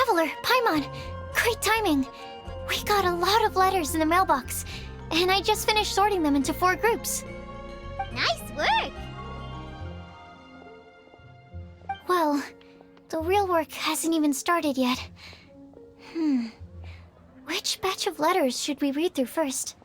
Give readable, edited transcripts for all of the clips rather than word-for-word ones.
Traveler, Paimon! Great timing! We got a lot of letters in the mailbox, and I just finished sorting them into 4 groups. Nice work! Well, the real work hasn't even started yet. Which batch of letters should we read through first?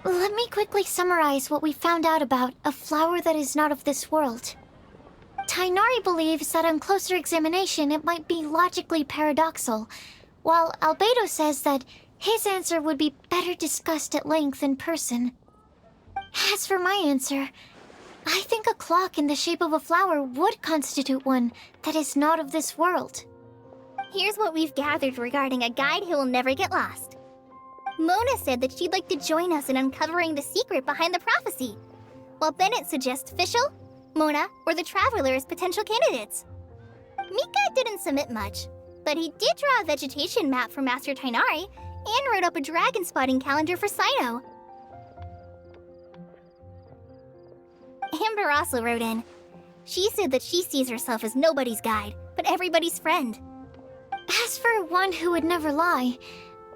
Let me quickly summarize what we found out about a flower that is not of this world. Tainari believes that on closer examination it might be logically paradoxal, while Albedo says that his answer would be better discussed at length in person. As for my answer, I think a clock in the shape of a flower would constitute one that is not of this world. Here's what we've gathered regarding a guide who will never get lost. Mona said that she'd like to join us in uncovering the secret behind the prophecy, while Bennett suggests Fischl, Mona, or the Traveler as potential candidates. Mika didn't submit much, but he did draw a vegetation map for Master Tainari and wrote up a dragon spotting calendar for Saito. Amber also wrote in. She said that she sees herself as nobody's guide, but everybody's friend. As for one who would never lie,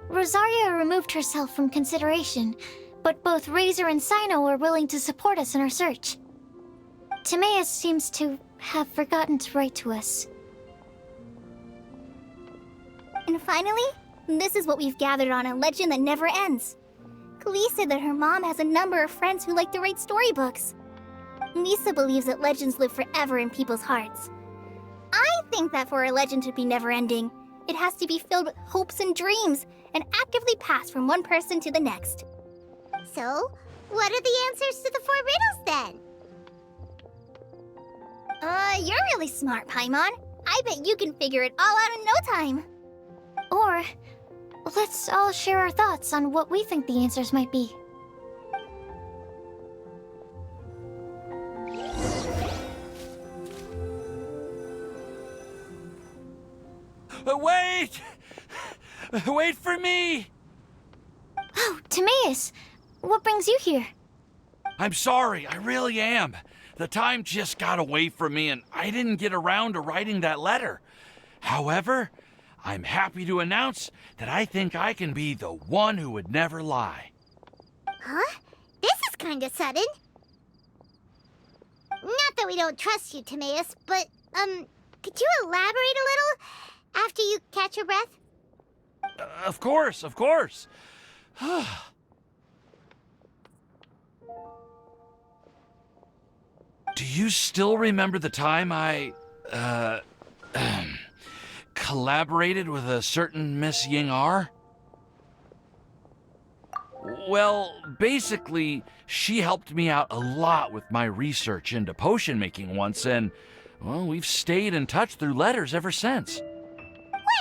Rosaria removed herself from consideration, but both Razor and Sino are willing to support us in our search. Timaeus seems to have forgotten to write to us. And finally, this is what we've gathered on a legend that never ends. Klee said that her mom has a number of friends who like to write storybooks. Lisa believes that legends live forever in people's hearts. I think that for a legend to be never-ending, it has to be filled with hopes and dreams and actively passed from one person to the next. So, what are the answers to the 4 riddles then? You're really smart, Paimon. I bet you can figure it all out in no time. Or, let's all share our thoughts on what we think the answers might be. Wait! Wait for me! Oh, Timaeus! What brings you here? I'm sorry, I really am. The time just got away from me and I didn't get around to writing that letter. However, I'm happy to announce that I think I can be the one who would never lie. Huh? This is kinda sudden. Not that we don't trust you, Timaeus, but, could you elaborate a little after you catch your breath? Of course, of course. Do you still remember the time I, collaborated with a certain Miss Ying-ar? Well, basically, she helped me out a lot with my research into potion making once, and, well, we've stayed in touch through letters ever since.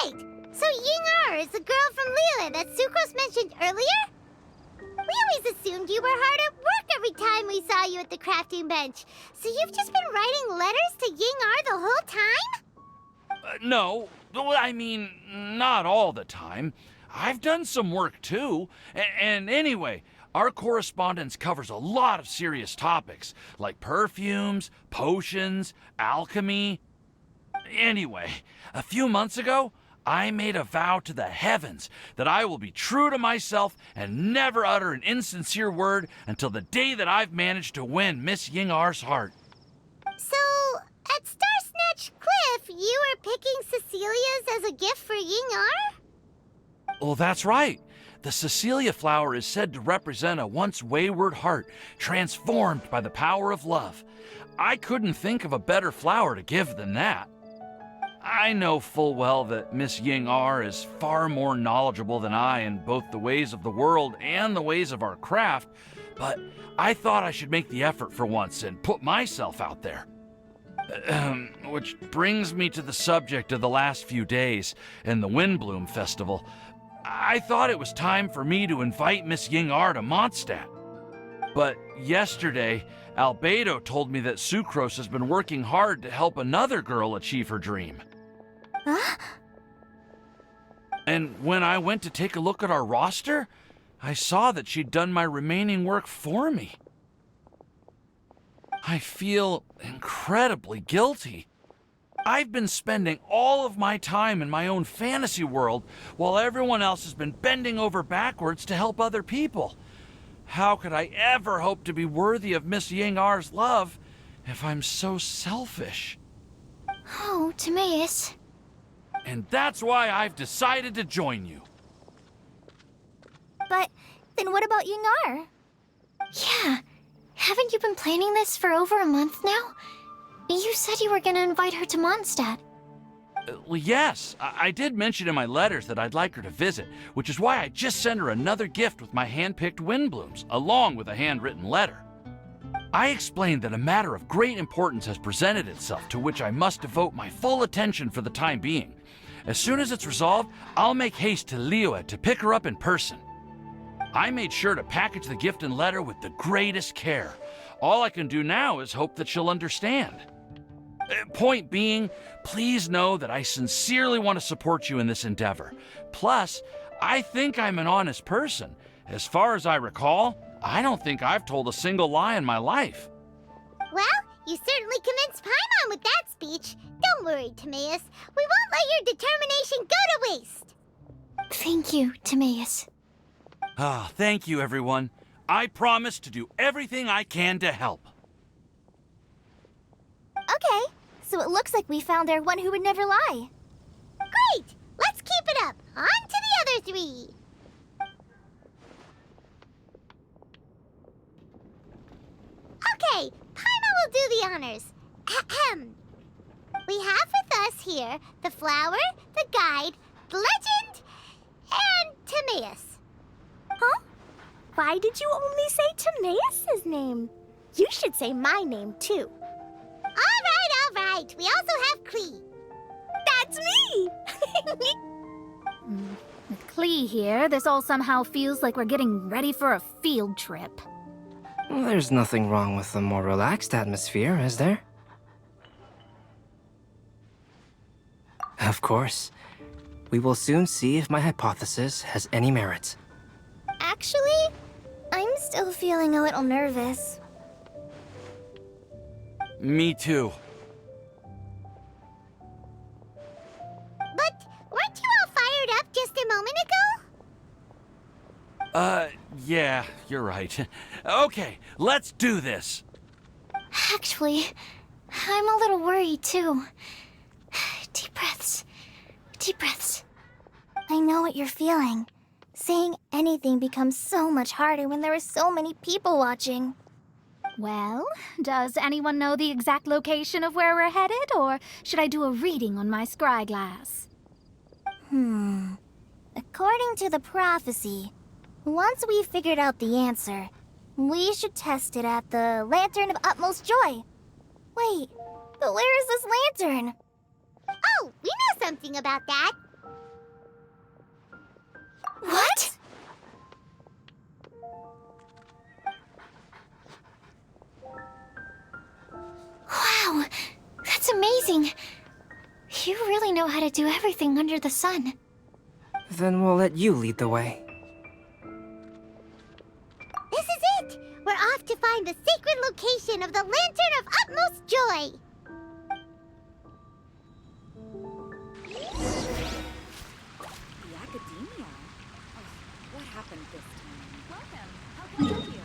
Wait, so Ying-ar is the girl from Leland that Sucrose mentioned earlier? We always assumed you were hard at work every time we saw you at the crafting bench. So you've just been writing letters to Ying-ar the whole time? No, I mean, not all the time. I've done some work too. And anyway, our correspondence covers a lot of serious topics, like perfumes, potions, alchemy. Anyway, a few months ago, I made a vow to the heavens that I will be true to myself and never utter an insincere word until the day that I've managed to win Miss Ying-ar's heart. So, at Star Snatch Cliff, you were picking Cecilia's as a gift for Ying-ar? Well, that's right. The Cecilia flower is said to represent a once wayward heart transformed by the power of love. I couldn't think of a better flower to give than that. I know full well that Miss Ying-ar is far more knowledgeable than I in both the ways of the world and the ways of our craft, but I thought I should make the effort for once and put myself out there. Which brings me to the subject of the last few days and the Windblume Festival. I thought it was time for me to invite Miss Ying-ar to Mondstat. But yesterday, Albedo told me that Sucrose has been working hard to help another girl achieve her dream. Huh? And when I went to take a look at our roster, I saw that she'd done my remaining work for me. I feel incredibly guilty. I've been spending all of my time in my own fantasy world while everyone else has been bending over backwards to help other people. How could I ever hope to be worthy of Miss Ying-ar's love if I'm so selfish? Oh, Timaeus. And that's why I've decided to join you. But then what about Ying-ar? Yeah, haven't you been planning this for over a month now? You said you were gonna invite her to Mondstat. Well, yes, I did mention in my letters that I'd like her to visit, which is why I just sent her another gift with my hand-picked Windblooms, along with a handwritten letter. I explained that a matter of great importance has presented itself to which I must devote my full attention for the time being. As soon as it's resolved, I'll make haste to Liyue to pick her up in person. I made sure to package the gift and letter with the greatest care. All I can do now is hope that she'll understand. Point being, please know that I sincerely want to support you in this endeavor. Plus, I think I'm an honest person. As far as I recall, I don't think I've told a single lie in my life. Well, you certainly convinced Paimon with that speech. Don't worry, Timaeus. We won't let your determination go to waste. Thank you, Timaeus. Ah, thank you, everyone. I promise to do everything I can to help. Okay, so it looks like we found our one who would never lie. Great! Let's keep it up. On to the other three. Okay, Paimon will do the honors. Ahem. We have with us here the flower, the guide, the legend, and Timaeus. Huh? Why did you only say Timaeus' name? You should say my name, too. All right. We also have Klee. That's me! With Klee here, this all somehow feels like we're getting ready for a field trip. There's nothing wrong with a more relaxed atmosphere, is there? Of course. We will soon see if my hypothesis has any merit. Actually, I'm still feeling a little nervous. Me too. But weren't you all fired up just a moment ago? Yeah, you're right. Okay, let's do this. Actually, I'm a little worried too. Deep breaths. Deep breaths. I know what you're feeling. Saying anything becomes so much harder when there are so many people watching. Well, does anyone know the exact location of where we're headed, or should I do a reading on my scry glass? According to the prophecy, once we've figured out the answer, we should test it at the Lantern of Utmost Joy. Wait, but where is this lantern? Oh, we know something about that. What? Wow, that's amazing. You really know how to do everything under the sun. Then we'll let you lead the way. This is it! We're off to find the sacred location of the Lantern of Utmost Joy. The academia? Oh, what happened this time? Welcome. How can I help you?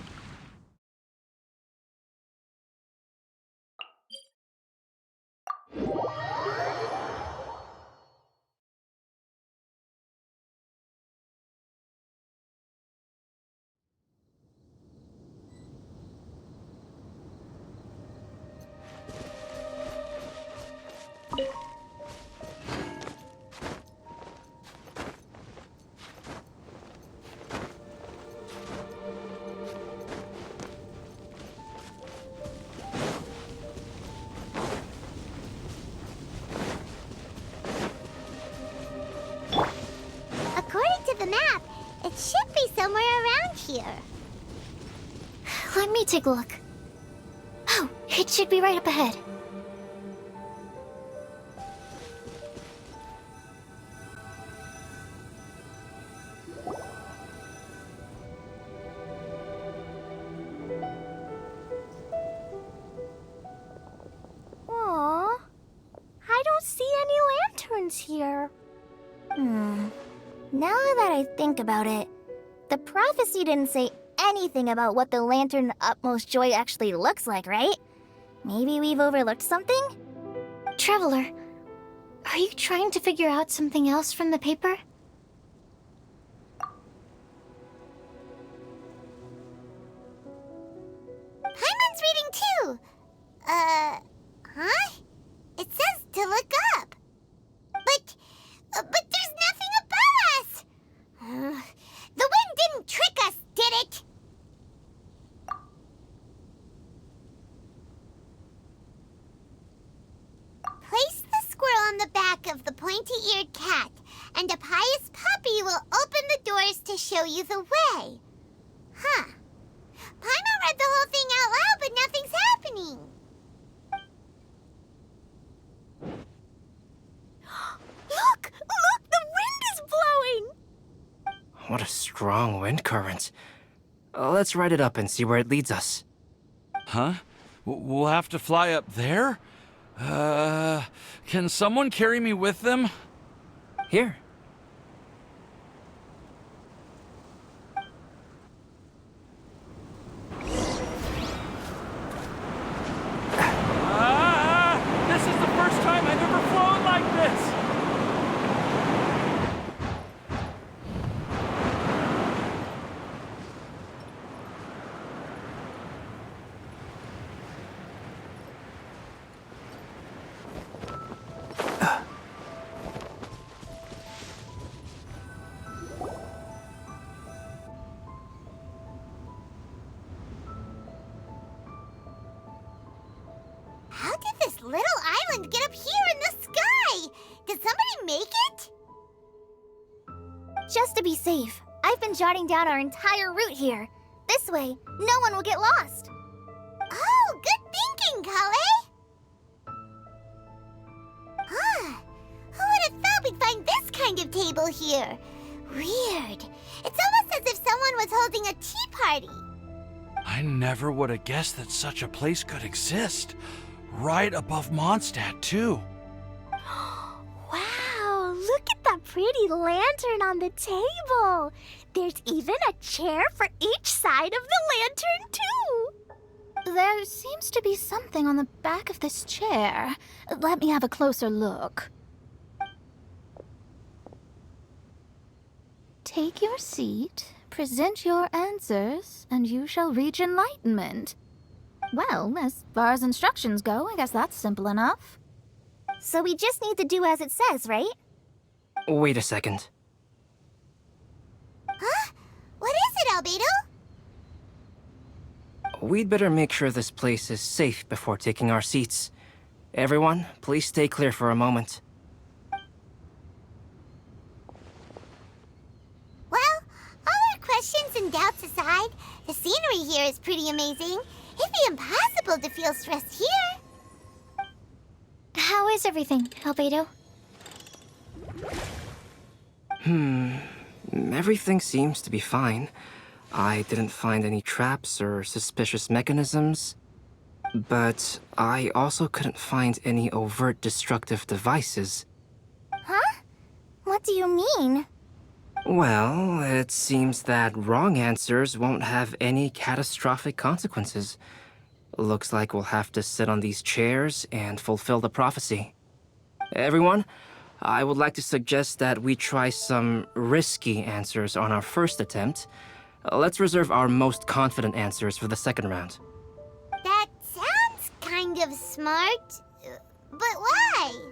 According to the map, it should be somewhere around here. Let me take a look. Oh, it should be right up ahead. Aww, I don't see any lanterns here. Now that I think about it, the prophecy didn't say anything about what the Lantern of Utmost Joy actually looks like, right? Maybe we've overlooked something? Traveler, are you trying to figure out something else from the paper? Paimon's reading too. Huh? It says to look up. But there's nothing above us. The wind didn't trick us, did it? Place the squirrel on the back of the pointy-eared cat, and a pious puppy will open the doors to show you the way. Huh. Paimon read the whole thing out loud, but nothing's happening. what a strong wind current. Let's ride it up and see where it leads us. Huh? We'll have to fly up there? Can someone carry me with them? Here. This is the first time I've ever flown like this! How did this little island get up here in the sky? Did somebody make it? Just to be safe, I've been jotting down our entire route here. This way, no one will get lost. Oh, good thinking, Kale. Huh. Who would have thought we'd find this kind of table here? Weird. It's almost as if someone was holding a tea party. I never would have guessed that such a place could exist. Right above Mondstat, too. Wow, look at that pretty lantern on the table. There's even a chair for each side of the lantern, too. There seems to be something on the back of this chair. Let me have a closer look. Take your seat, present your answers, and you shall reach enlightenment. Well, as far as instructions go, I guess that's simple enough. So we just need to do as it says, right? Wait a second. Huh? What is it, Albedo? We'd better make sure this place is safe before taking our seats. Everyone, please stay clear for a moment. Well, all our questions and doubts aside, the scenery here is pretty amazing. It'd be impossible to feel stressed here. How is everything, Albedo? Everything seems to be fine. I didn't find any traps or suspicious mechanisms. But I also couldn't find any overt destructive devices. Huh? What do you mean? Well, it seems that wrong answers won't have any catastrophic consequences. Looks like we'll have to sit on these chairs and fulfill the prophecy. Everyone, I would like to suggest that we try some risky answers on our first attempt. Let's reserve our most confident answers for the second round. That sounds kind of smart, but why?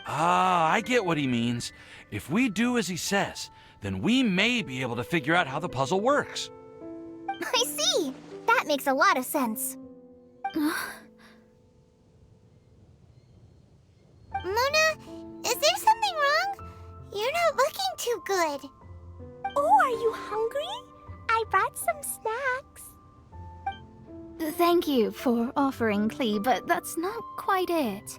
I get what he means. If we do as he says, then we may be able to figure out how the puzzle works. I see. That makes a lot of sense. Mona, is there something wrong? You're not looking too good. Oh, are you hungry? I brought some snacks. Thank you for offering, Klee, but that's not quite it.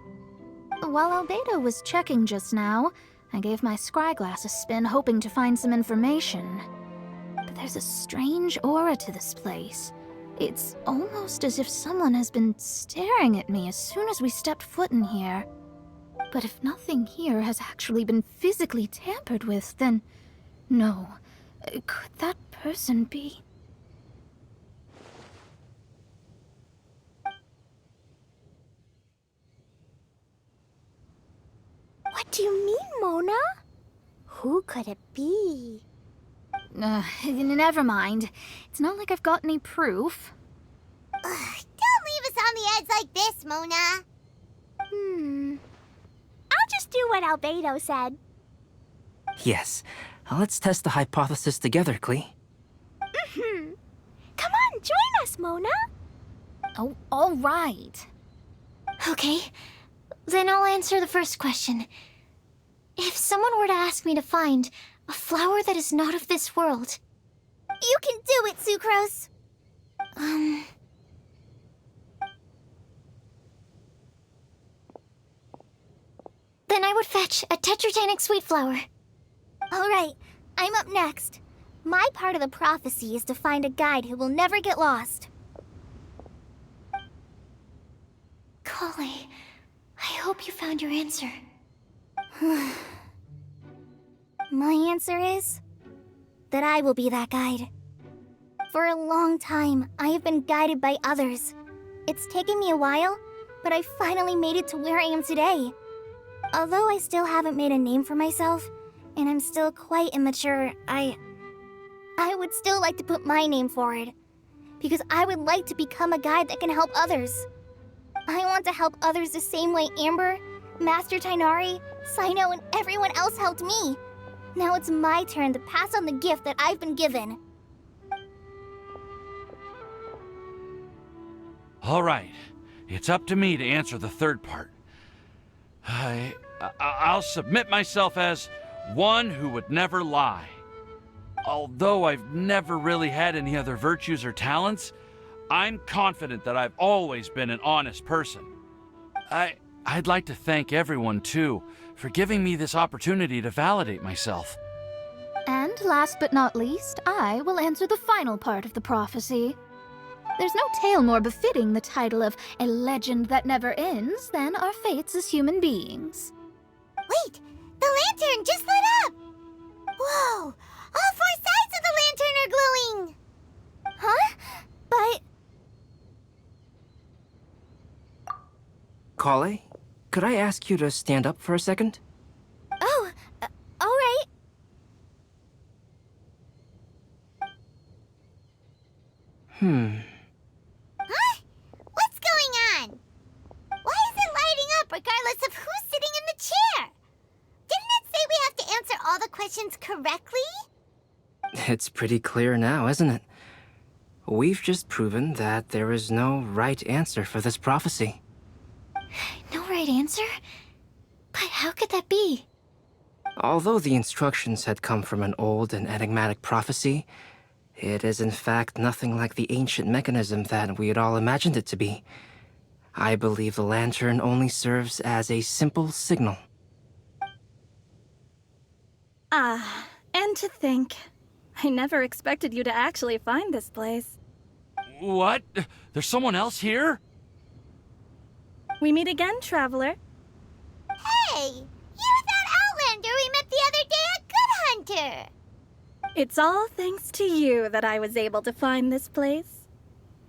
While Albedo was checking just now, I gave my scryglass a spin hoping to find some information. But there's a strange aura to this place. It's almost as if someone has been staring at me as soon as we stepped foot in here. But if nothing here has actually been physically tampered with, then no. Could that person be? What do you mean, Mona? Who could it be? Never mind. It's not like I've got any proof. Don't leave us on the edge like this, Mona. I'll just do what Albedo said. Yes, let's test the hypothesis together, Klee. Come on, join us, Mona. Oh, all right. Okay, then I'll answer the first question. If someone were to ask me to find a flower that is not of this world... You can do it, Sucrose. Then I would fetch a tetragenic sweet flower. All right, I'm up next. My part of the prophecy is to find a guide who will never get lost. Kali, I hope you found your answer. My answer is that I will be that guide. For a long time, I have been guided by others. It's taken me a while, but I finally made it to where I am today. Although I still haven't made a name for myself, and I'm still quite immature, I would still like to put my name forward. Because I would like to become a guide that can help others. I want to help others the same way Amber, Master Tighnari, Cyno, and everyone else helped me. Now it's my turn to pass on the gift that I've been given. All right, it's up to me to answer the third part. I'll submit myself as one who would never lie. Although I've never really had any other virtues or talents, I'm confident that I've always been an honest person. I'd like to thank everyone, too, for giving me this opportunity to validate myself. And last but not least, I will answer the final part of the prophecy. There's no tale more befitting the title of a legend that never ends than our fates as human beings. Wait! The lantern just lit up! Whoa! All four sides of the lantern are glowing! Huh? But... Kale, could I ask you to stand up for a second? Oh, alright. Huh? What's going on? Why is it lighting up regardless of who's sitting in the chair? Didn't it say we have to answer all the questions correctly? It's pretty clear now, isn't it? We've just proven that there is no right answer for this prophecy. No right answer? But how could that be? Although the instructions had come from an old and enigmatic prophecy, it is in fact nothing like the ancient mechanism that we had all imagined it to be. I believe the lantern only serves as a simple signal. And to think, I never expected you to actually find this place. What? There's someone else here? We meet again, traveler. Hey! You're that Outlander we met the other day at Good Hunter! It's all thanks to you that I was able to find this place.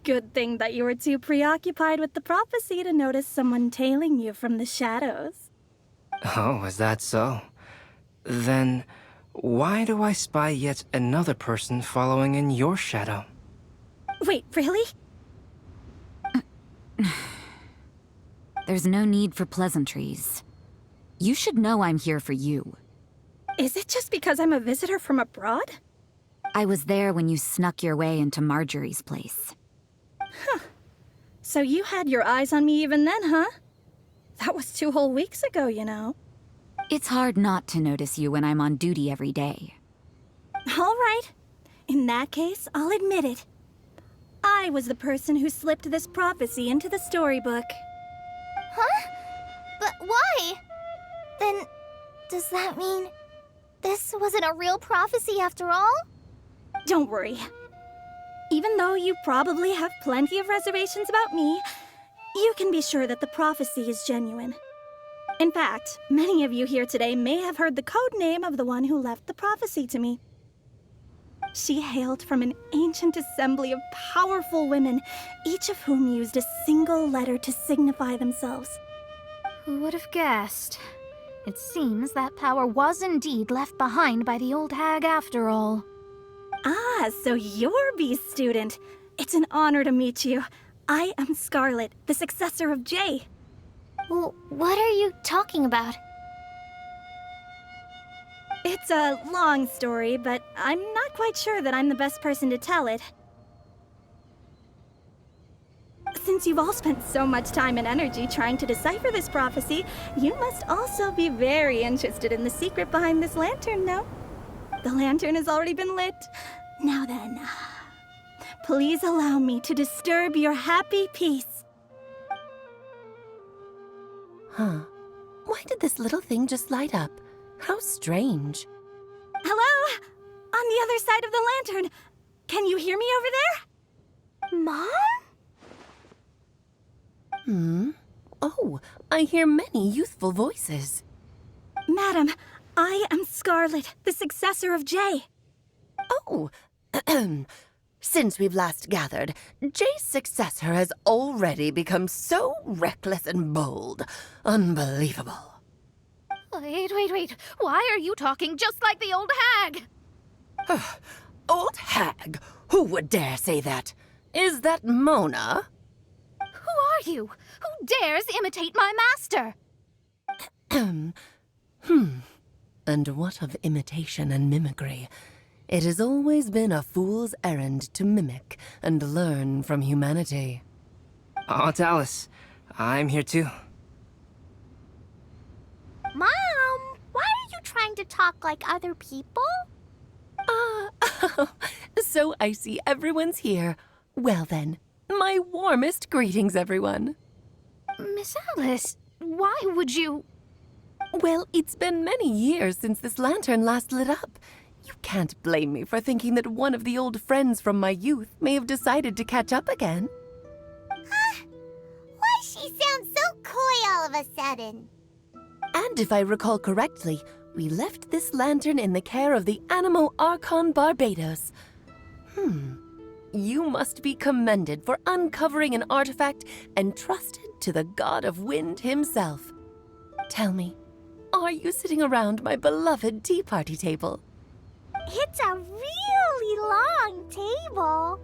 Good thing that you were too preoccupied with the prophecy to notice someone tailing you from the shadows. Oh, is that so? Then, why do I spy yet another person following in your shadow? Wait, really? There's no need for pleasantries. You should know I'm here for you. Is it just because I'm a visitor from abroad? I was there when you snuck your way into Marjorie's place. So you had your eyes on me even then, huh? That was 2 whole weeks ago, you know. It's hard not to notice you when I'm on duty every day. All right. In that case, I'll admit it. I was the person who slipped this prophecy into the storybook. Huh? But why? Then, does that mean this wasn't a real prophecy after all? Don't worry. Even though you probably have plenty of reservations about me, you can be sure that the prophecy is genuine. In fact, many of you here today may have heard the code name of the one who left the prophecy to me. She hailed from an ancient assembly of powerful women, each of whom used a single letter to signify themselves. Who would have guessed? It seems that power was indeed left behind by the old hag after all. Ah, so you're B's student. It's an honor to meet you. I am Scarlet, the successor of Jay. Well, what are you talking about? It's a long story, but I'm not quite sure that I'm the best person to tell it. Since you've all spent so much time and energy trying to decipher this prophecy, you must also be very interested in the secret behind this lantern, no? The lantern has already been lit. Now then, please allow me to disturb your happy peace. Huh. Why did this little thing just light up? How strange. Hello? the other side of the lantern. Can you hear me over there? Mom? Oh, I hear many youthful voices. Madam, I am Scarlet, the successor of Jay. Oh, since we've last gathered, Jay's successor has already become so reckless and bold. Unbelievable. Wait. Why are you talking just like the old hag? Old hag? Who would dare say that? Is that Mona? Who are you? Who dares imitate my master? And what of imitation and mimicry? It has always been a fool's errand to mimic and learn from humanity. Aunt Alice, I'm here too. Mom, why are you trying to talk like other people? So I see everyone's here. Well then, my warmest greetings, everyone. Miss Alice, why would you... Well, it's been many years since this lantern last lit up. You can't blame me for thinking that one of the old friends from my youth may have decided to catch up again. Why she sounds so coy all of a sudden? And if I recall correctly, we left this lantern in the care of the Animo Archon Barbados. You must be commended for uncovering an artifact entrusted to the god of wind himself. Tell me, are you sitting around my beloved tea party table? It's a really long table.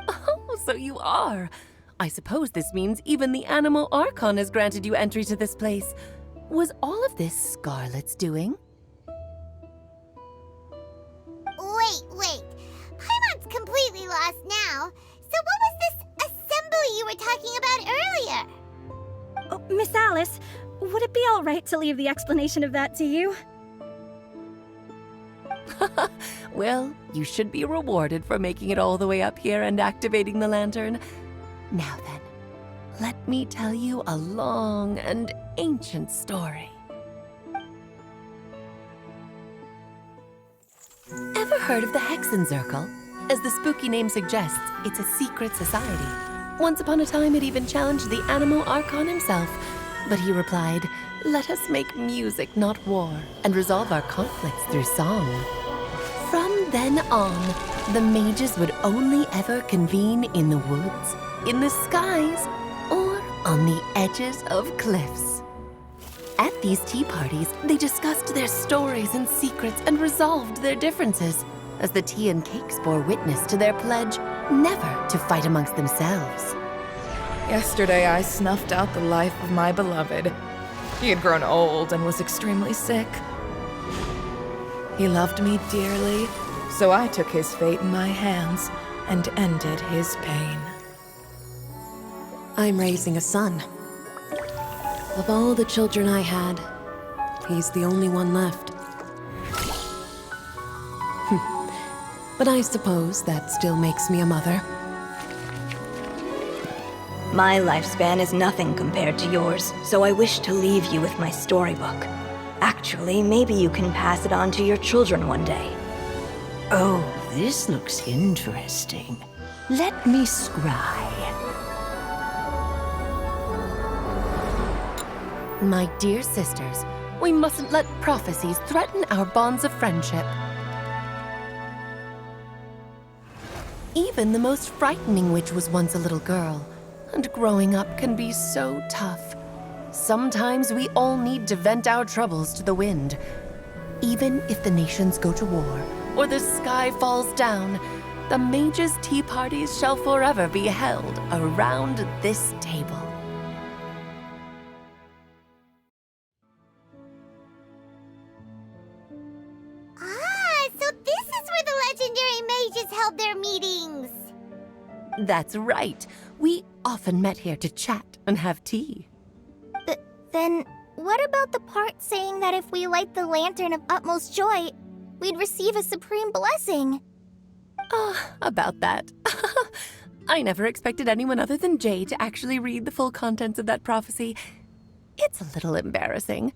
Oh, so you are. I suppose this means even the Animo Archon has granted you entry to this place. Was all of this Scarlet's doing? Wait. Paimon's completely lost now. So what was this assembly you were talking about earlier? Oh, Miss Alice, would it be all right to leave the explanation of that to you? Well, you should be rewarded for making it all the way up here and activating the lantern. Now then, let me tell you a long and ancient story. Ever heard of the Hexenzirkel? As the spooky name suggests, it's a secret society. Once upon a time, it even challenged the Animo Archon himself. But he replied, "Let us make music, not war, and resolve our conflicts through song." From then on, the mages would only ever convene in the woods, in the skies, or on the edges of cliffs. At these tea parties, they discussed their stories and secrets and resolved their differences, as the tea and cakes bore witness to their pledge never to fight amongst themselves. Yesterday, I snuffed out the life of my beloved. He had grown old and was extremely sick. He loved me dearly, so I took his fate in my hands and ended his pain. I'm raising a son. Of all the children I had, he's the only one left. But I suppose that still makes me a mother. My lifespan is nothing compared to yours, so I wish to leave you with my storybook. Actually, maybe you can pass it on to your children one day. Oh, this looks interesting. Let me scry. My dear sisters, we mustn't let prophecies threaten our bonds of friendship. Even the most frightening witch was once a little girl, and growing up can be so tough. Sometimes we all need to vent our troubles to the wind. Even if the nations go to war, or the sky falls down, the mages' tea parties shall forever be held around this table. So this is where the legendary mages held their meetings. That's right. We often met here to chat and have tea. Then, what about the part saying that if we light the lantern of utmost joy, we'd receive a supreme blessing? About that. I never expected anyone other than Jay to actually read the full contents of that prophecy. It's a little embarrassing.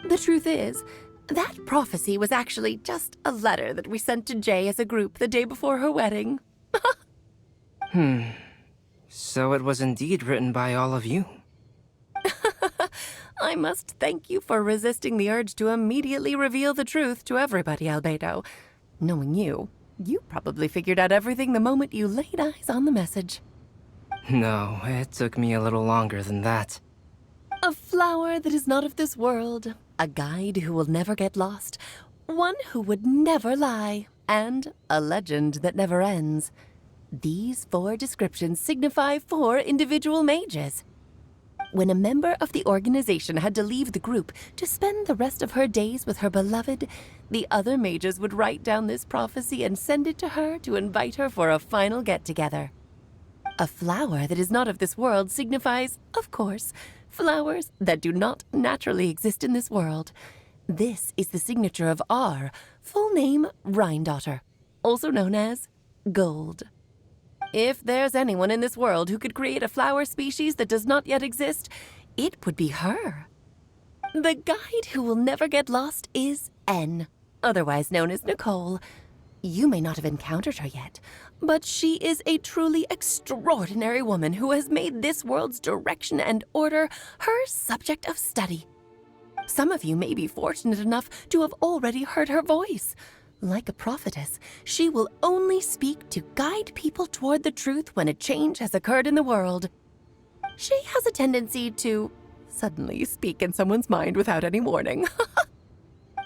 The truth is, That prophecy was actually just a letter that we sent to Jay as a group the day before her wedding. So it was indeed written by all of you. I must thank you for resisting the urge to immediately reveal the truth to everybody, Albedo. Knowing you, you probably figured out everything the moment you laid eyes on the message. No, it took me a little longer than that. A flower that is not of this world, a guide who will never get lost, one who would never lie, and a legend that never ends. These 4 descriptions signify 4 individual mages. When a member of the organization had to leave the group to spend the rest of her days with her beloved, the other mages would write down this prophecy and send it to her to invite her for a final get-together. A flower that is not of this world signifies, of course, flowers that do not naturally exist in this world. This is the signature of our full name, Rhine-daughter, also known as Gold. If there's anyone in this world who could create a flower species that does not yet exist, it would be her. The guide who will never get lost is N, otherwise known as Nicole. You may not have encountered her yet, but she is a truly extraordinary woman who has made this world's direction and order her subject of study. Some of you may be fortunate enough to have already heard her voice. Like a prophetess, she will only speak to guide people toward the truth when a change has occurred in the world. She has a tendency to suddenly speak in someone's mind without any warning.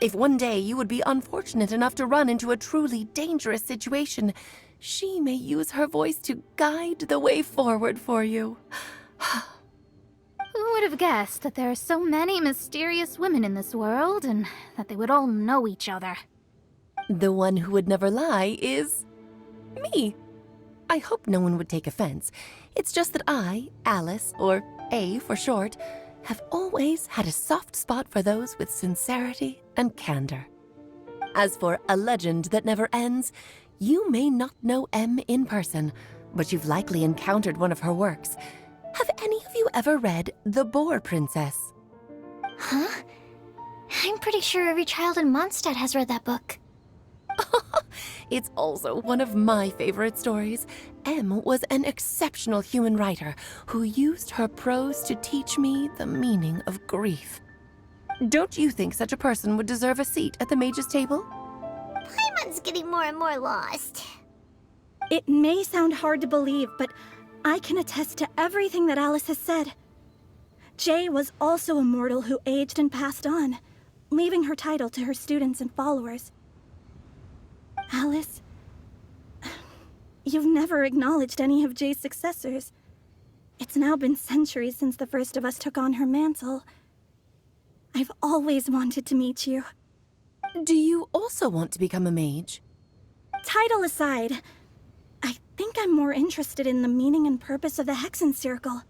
If one day you would be unfortunate enough to run into a truly dangerous situation, she may use her voice to guide the way forward for you. Who would have guessed that there are so many mysterious women in this world, and that they would all know each other? The one who would never lie is me. I hope no one would take offense. It's just that I, Alice, or A for short, have always had a soft spot for those with sincerity and candor. As for a legend that never ends, you may not know M in person, but you've likely encountered one of her works. Have any of you ever read The Boar Princess? Huh? I'm pretty sure every child in Mondstat has read that book. It's also one of my favorite stories. M was an exceptional human writer who used her prose to teach me the meaning of grief. Don't you think such a person would deserve a seat at the mage's table? Paimon's getting more and more lost. It may sound hard to believe, but I can attest to everything that Alice has said. Jay was also a mortal who aged and passed on, leaving her title to her students and followers. Alice, you've never acknowledged any of Jay's successors. It's now been centuries since the first of us took on her mantle. I've always wanted to meet you. Do you also want to become a mage? Title aside, I think I'm more interested in the meaning and purpose of the Hexen Circle.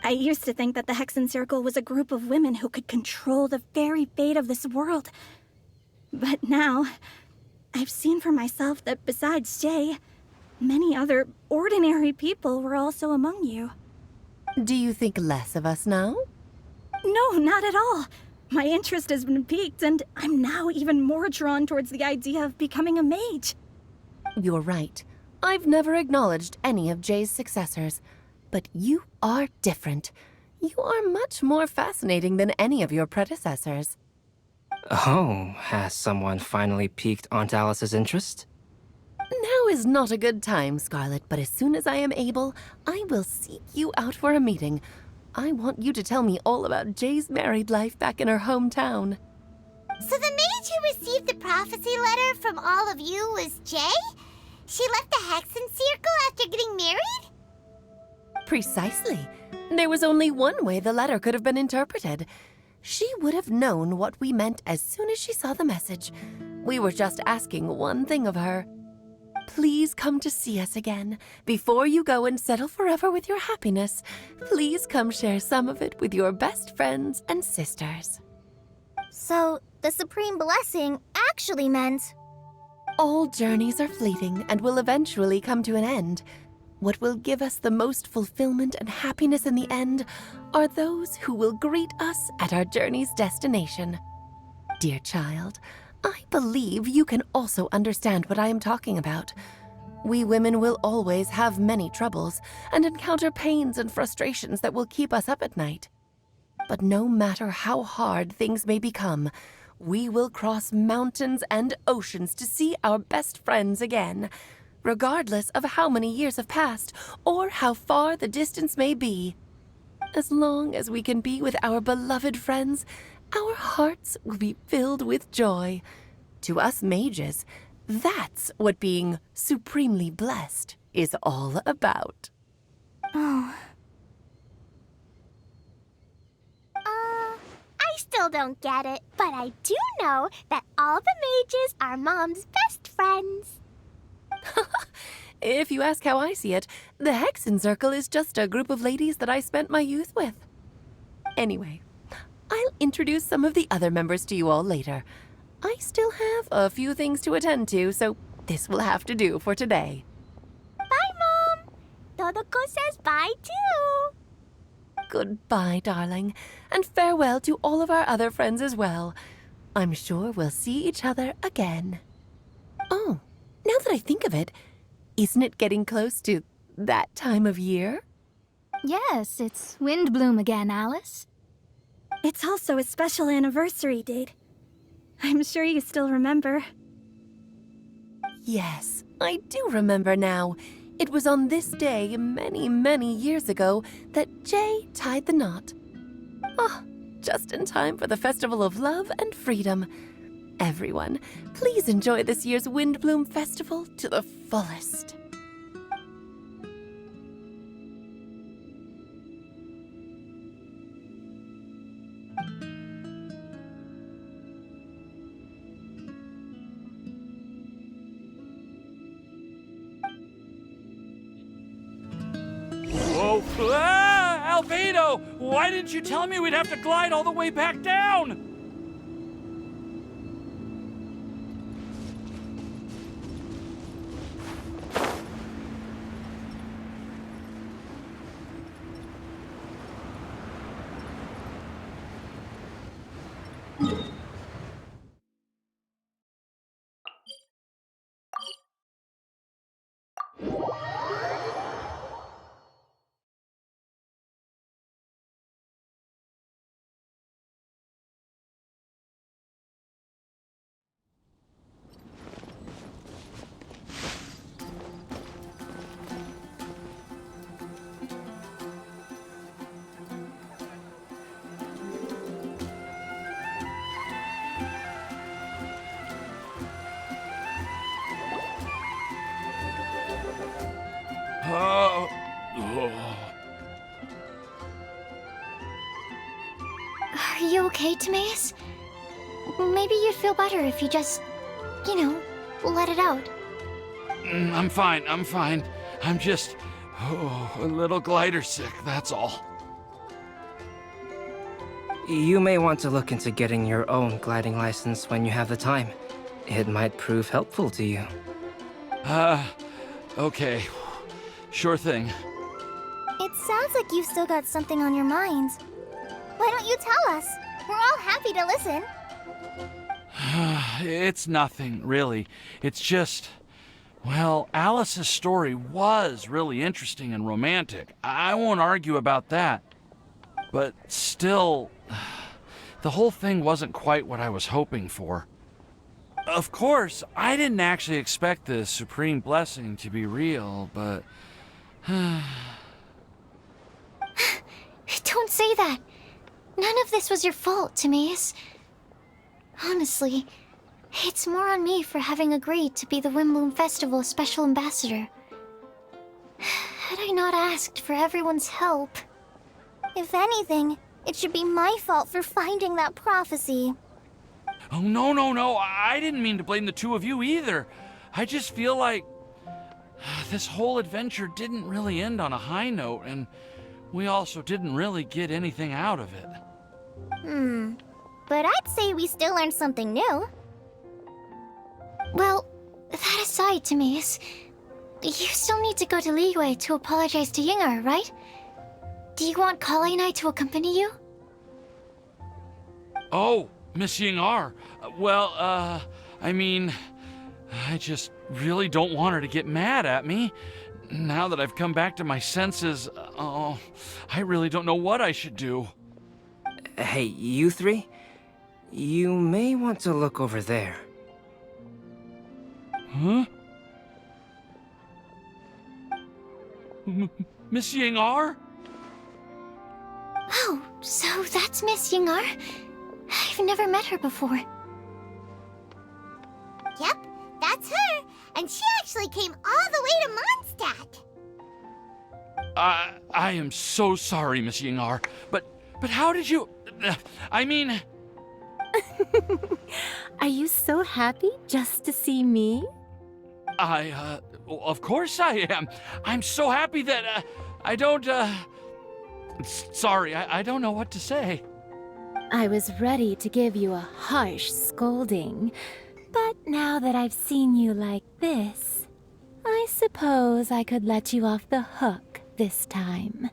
I used to think that the Hexen Circle was a group of women who could control the very fate of this world. But now, I've seen for myself that besides Jay, many other ordinary people were also among you. Do you think less of us now? No, not at all. My interest has been piqued, and I'm now even more drawn towards the idea of becoming a mage. You're right. I've never acknowledged any of Jay's successors, but you are different. You are much more fascinating than any of your predecessors. Oh, has someone finally piqued Aunt Alice's interest? Now is not a good time, Scarlet, but as soon as I am able, I will seek you out for a meeting. I want you to tell me all about Jay's married life back in her hometown. So the mage who received the prophecy letter from all of you was Jay? She left the Hexen Circle after getting married? Precisely. There was only one way the letter could have been interpreted. She would have known what we meant as soon as she saw the message. We were just asking one thing of her. Please come to see us again. Before you go and settle forever with your happiness, please come share some of it with your best friends and sisters. So, the Supreme Blessing actually meant... All journeys are fleeting and will eventually come to an end. What will give us the most fulfillment and happiness in the end are those who will greet us at our journey's destination. Dear child, I believe you can also understand what I am talking about. We women will always have many troubles and encounter pains and frustrations that will keep us up at night. But no matter how hard things may become, we will cross mountains and oceans to see our best friends again, regardless of how many years have passed or how far the distance may be. As long as we can be with our beloved friends, our hearts will be filled with joy. To us mages, that's what being supremely blessed is all about. Oh. I still don't get it, but I do know that all the mages are Mom's best friends. If you ask how I see it, the Hexen Circle is just a group of ladies that I spent my youth with. Anyway, I'll introduce some of the other members to you all later. I still have a few things to attend to, so this will have to do for today. Bye, Mom. Todoko says bye, too. Goodbye, darling, and farewell to all of our other friends as well. I'm sure we'll see each other again. Oh, now that I think of it, isn't it getting close to that time of year? Yes, it's Windblume again, Alice. It's also a special anniversary date. I'm sure you still remember. Yes, I do remember now. It was on this day many, many years ago that Jay tied the knot. Ah, just in time for the Festival of Love and Freedom. Everyone, please enjoy this year's Windblume Festival to the fullest. Whoa! Ah, Albedo! Why didn't you tell me we'd have to glide all the way back down? Are you okay, Timaeus? Maybe you'd feel better if you just, let it out. I'm fine. I'm just a little glider sick, that's all. You may want to look into getting your own gliding license when you have the time. It might prove helpful to you. Okay. Sure thing. It sounds like you've still got something on your mind. Why don't you tell us? We're all happy to listen. It's nothing, really. It's just... Well, Alice's story was really interesting and romantic. I won't argue about that. But still, the whole thing wasn't quite what I was hoping for. Of course, I didn't actually expect the supreme blessing to be real, but... Don't say that. None of this was your fault, Timaeus. Honestly, it's more on me for having agreed to be the Windblume Festival special ambassador. Had I not asked for everyone's help... If anything, it should be my fault for finding that prophecy. Oh, no. I didn't mean to blame the two of you either. I just feel like this whole adventure didn't really end on a high note, and we also didn't really get anything out of it. But I'd say we still learned something new. Well, that aside, Timaeus, you still need to go to Liyue to apologize to Yingar, right? Do you want Kali and I to accompany you? Oh, Miss Ying-ar, I mean, I just really don't want her to get mad at me. Now that I've come back to my senses, I really don't know what I should do. Hey, you three? You may want to look over there. Huh? Miss Ying-ar? Oh, so that's Miss Ying-ar? I've never met her before. Yep, that's her. And she actually came all the way to Mondstat. I am so sorry, Miss Ying-ar, but how did you... I mean... Are you so happy just to see me? Of course I am. I'm so happy that, I don't, Sorry, I don't know what to say. I was ready to give you a harsh scolding, but now that I've seen you like this, I suppose I could let you off the hook this time.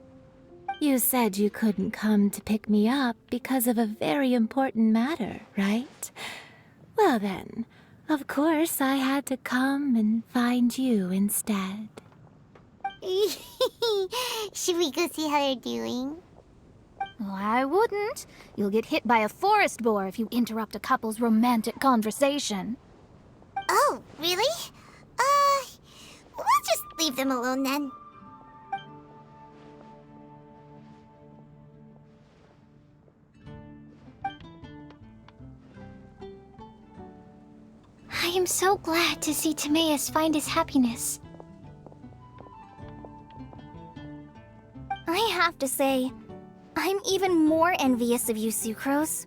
You said you couldn't come to pick me up because of a very important matter, right? Well then, of course I had to come and find you instead. Should we go see how they're doing? Oh, I wouldn't. You'll get hit by a forest boar if you interrupt a couple's romantic conversation. Oh, really? We'll just leave them alone then. I am so glad to see Timaeus find his happiness. I have to say, I'm even more envious of you, Sucrose.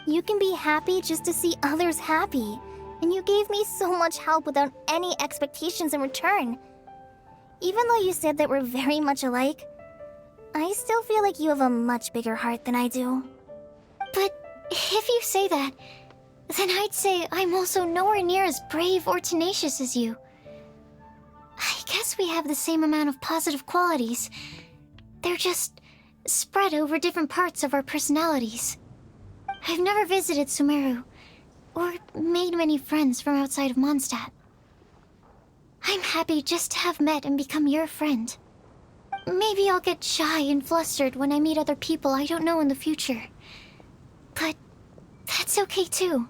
You can be happy just to see others happy, and you gave me so much help without any expectations in return. Even though you said that we're very much alike, I still feel like you have a much bigger heart than I do. But if you say that, then I'd say I'm also nowhere near as brave or tenacious as you. I guess we have the same amount of positive qualities. They're just spread over different parts of our personalities. I've never visited Sumeru, or made many friends from outside of Mondstat. I'm happy just to have met and become your friend. Maybe I'll get shy and flustered when I meet other people I don't know in the future. But that's okay too.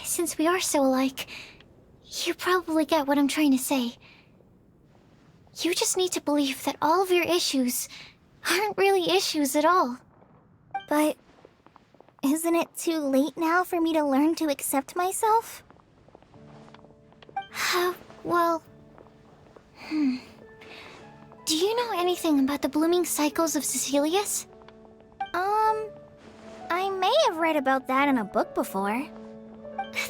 Since we are so alike, you probably get what I'm trying to say. You just need to believe that all of your issues aren't really issues at all. But isn't it too late now for me to learn to accept myself? Well... Do you know anything about the blooming cycles of Cecilius? I may have read about that in a book before.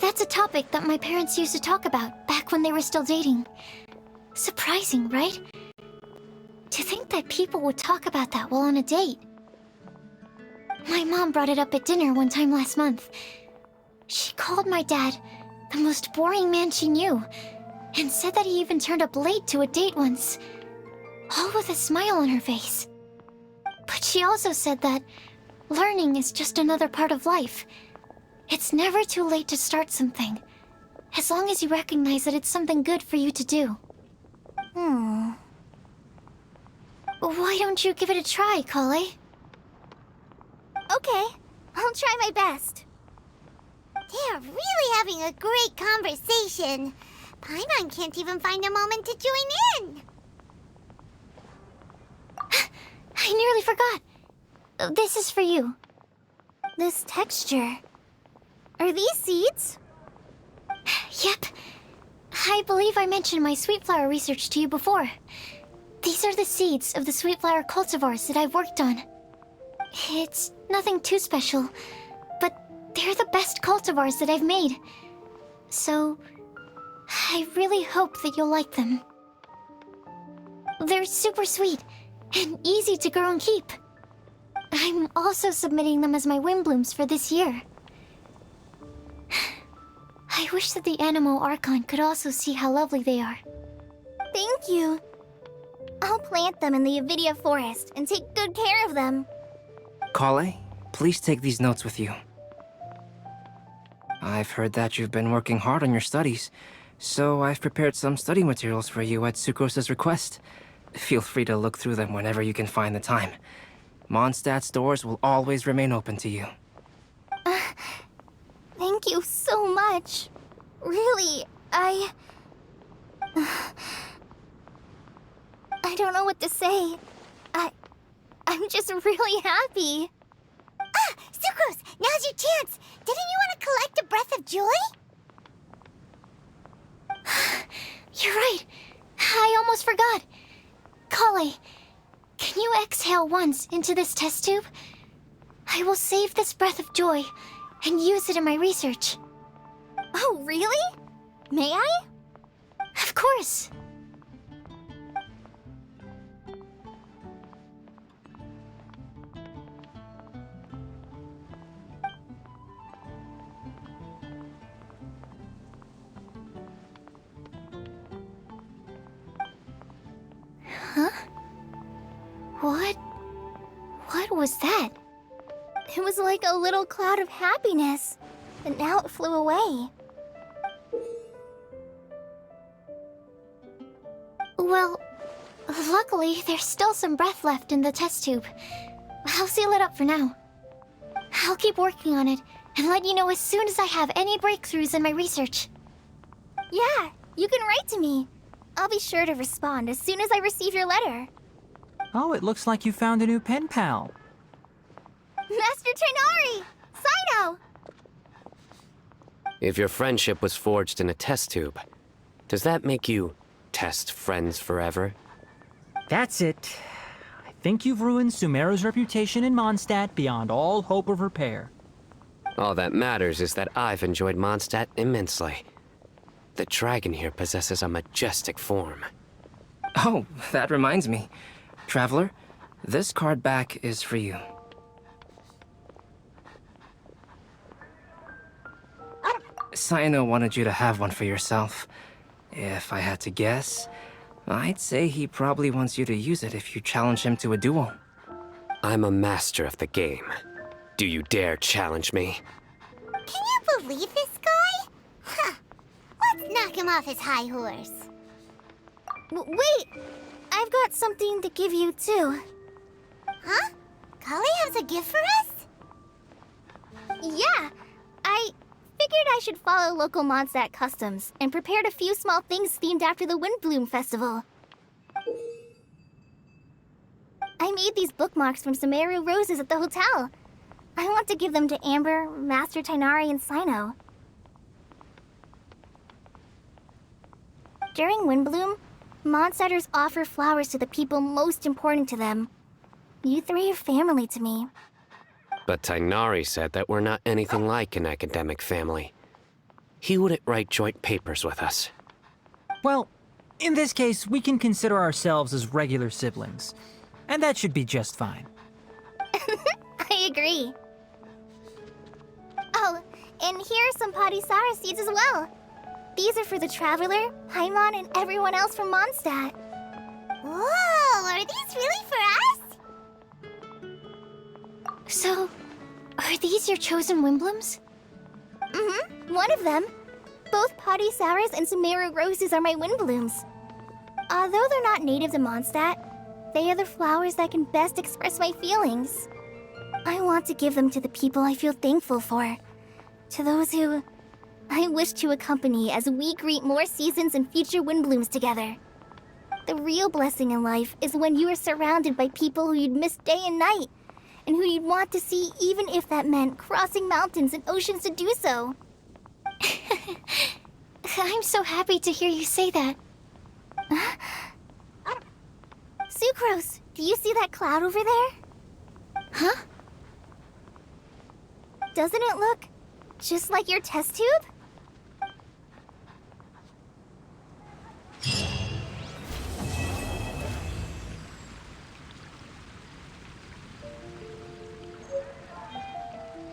That's a topic that my parents used to talk about back when they were still dating. Surprising, right? To think that people would talk about that while on a date. My mom brought it up at dinner one time last month. She called my dad the most boring man she knew, and said that he even turned up late to a date once, all with a smile on her face. But she also said that learning is just another part of life. It's never too late to start something, as long as you recognize that it's something good for you to do. Why don't you give it a try, Kale? Okay, I'll try my best. They are really having a great conversation. Paimon can't even find a moment to join in. I nearly forgot. This is for you. This texture. Are these seeds? Yep. I believe I mentioned my sweet flower research to you before. These are the seeds of the sweet flower cultivars that I've worked on. It's nothing too special, but they're the best cultivars that I've made. So, I really hope that you'll like them. They're super sweet and easy to grow and keep. I'm also submitting them as my Windblooms for this year. I wish that the Anemo Archon could also see how lovely they are. Thank you. I'll plant them in the Avidia forest and take good care of them. Kale, please take these notes with you. I've heard that you've been working hard on your studies, so I've prepared some study materials for you at Sucrose's request. Feel free to look through them whenever you can find the time. Mondstat's doors will always remain open to you. Thank you so much. Really, I don't know what to say. I'm just really happy. Ah, Sucrose, now's your chance. Didn't you want to collect a breath of joy? You're right. I almost forgot. Kale, can you exhale once into this test tube? I will save this breath of joy and use it in my research. Oh, really? May I? Of course. Huh? What was that? It was like a little cloud of happiness, but now it flew away. Well, luckily, there's still some breath left in the test tube. I'll seal it up for now. I'll keep working on it and let you know as soon as I have any breakthroughs in my research. Yeah, you can write to me. I'll be sure to respond as soon as I receive your letter. Oh, it looks like you found a new pen pal. Master Tainari! Cyno! If your friendship was forged in a test tube, does that make you test friends forever? That's it. I think you've ruined Sumeru's reputation in Mondstat beyond all hope of repair. All that matters is that I've enjoyed Mondstat immensely. The dragon here possesses a majestic form. Oh, that reminds me. Traveler, this card back is for you. Cyno wanted you to have one for yourself. If I had to guess, I'd say he probably wants you to use it if you challenge him to a duel. I'm a master of the game. Do you dare challenge me? Can you believe this guy? Huh. Let's knock him off his high horse. Wait! I've got something to give you, too. Huh? Kale has a gift for us? Yeah! I figured I should follow local Mondstat customs and prepared a few small things themed after the Windblume Festival. I made these bookmarks from Sumeru roses at the hotel. I want to give them to Amber, Master Tainari, and Cyno. During Windblume, Mondstatters offer flowers to the people most important to them. You three are family to me. But Tainari said that we're not anything like an academic family. He wouldn't write joint papers with us. Well, in this case, we can consider ourselves as regular siblings. And that should be just fine. I agree. Oh, and here are some Padisara seeds as well. These are for the Traveler, Paimon, and everyone else from Mondstat. Whoa, are these really for us? So, are these your chosen Windblooms? Mm-hmm, one of them. Both Padisauras and Sumeru roses are my Windblooms. Although they're not native to Mondstat, they are the flowers that can best express my feelings. I want to give them to the people I feel thankful for. To those who I wish to accompany as we greet more seasons and future Windblooms together. The real blessing in life is when you are surrounded by people who you'd miss day and night, and who you'd want to see even if that meant crossing mountains and oceans to do so. I'm so happy to hear you say that. Sucrose, do you see that cloud over there? Huh? Doesn't it look just like your test tube?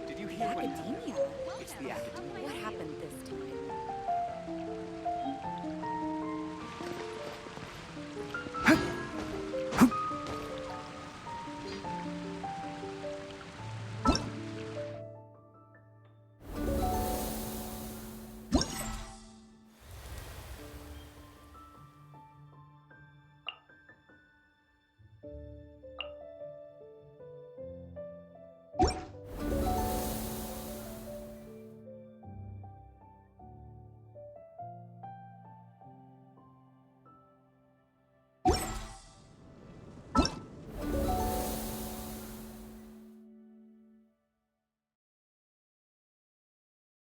Did you hear what happened? It's the academia. What happened this time?